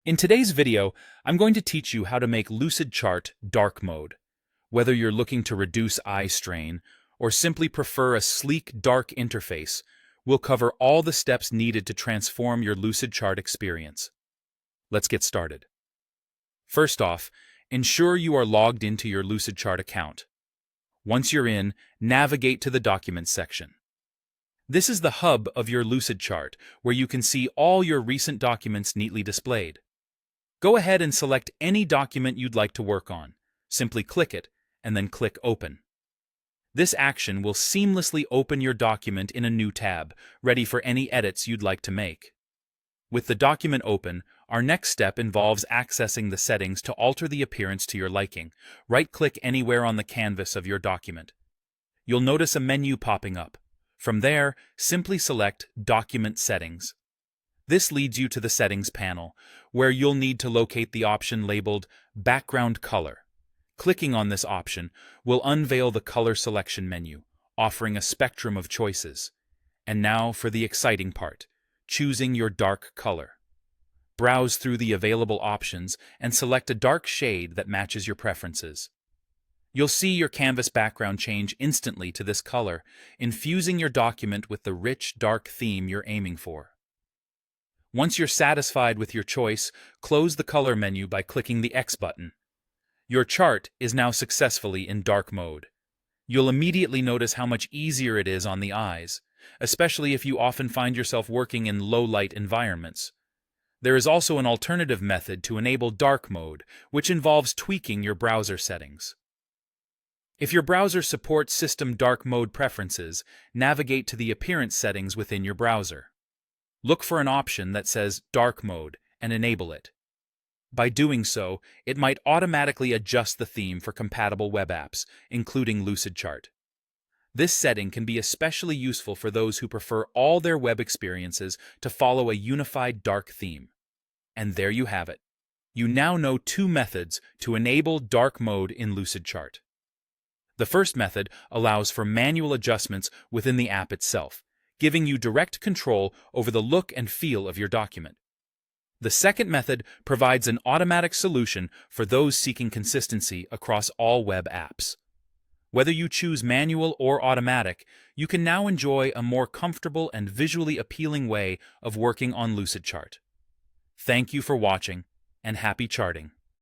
In today's video, I'm going to teach you how to make Lucidchart dark mode. Whether you're looking to reduce eye strain or simply prefer a sleek, dark interface, we'll cover all the steps needed to transform your Lucidchart experience. Let's get started. First off, ensure you are logged into your Lucidchart account. Once you're in, navigate to the Documents section. This is the hub of your Lucidchart, where you can see all your recent documents neatly displayed. Go ahead and select any document you'd like to work on. Simply click it, and then click Open. This action will seamlessly open your document in a new tab, ready for any edits you'd like to make. With the document open, our next step involves accessing the settings to alter the appearance to your liking. Right-click anywhere on the canvas of your document. You'll notice a menu popping up. From there, simply select Document Settings. This leads you to the Settings panel, where you'll need to locate the option labeled Background Color. Clicking on this option will unveil the color selection menu, offering a spectrum of choices. And now for the exciting part, choosing your dark color. Browse through the available options and select a dark shade that matches your preferences. You'll see your canvas background change instantly to this color, infusing your document with the rich, dark theme you're aiming for. Once you're satisfied with your choice, close the color menu by clicking the X button. Your chart is now successfully in dark mode. You'll immediately notice how much easier it is on the eyes, especially if you often find yourself working in low-light environments. There is also an alternative method to enable dark mode, which involves tweaking your browser settings. If your browser supports system dark mode preferences, navigate to the appearance settings within your browser. Look for an option that says Dark Mode and enable it. By doing so, it might automatically adjust the theme for compatible web apps, including Lucidchart. This setting can be especially useful for those who prefer all their web experiences to follow a unified dark theme. And there you have it. You now know two methods to enable dark mode in Lucidchart. The first method allows for manual adjustments within the app itself, giving you direct control over the look and feel of your document. The second method provides an automatic solution for those seeking consistency across all web apps. Whether you choose manual or automatic, you can now enjoy a more comfortable and visually appealing way of working on Lucidchart. Thank you for watching, and happy charting!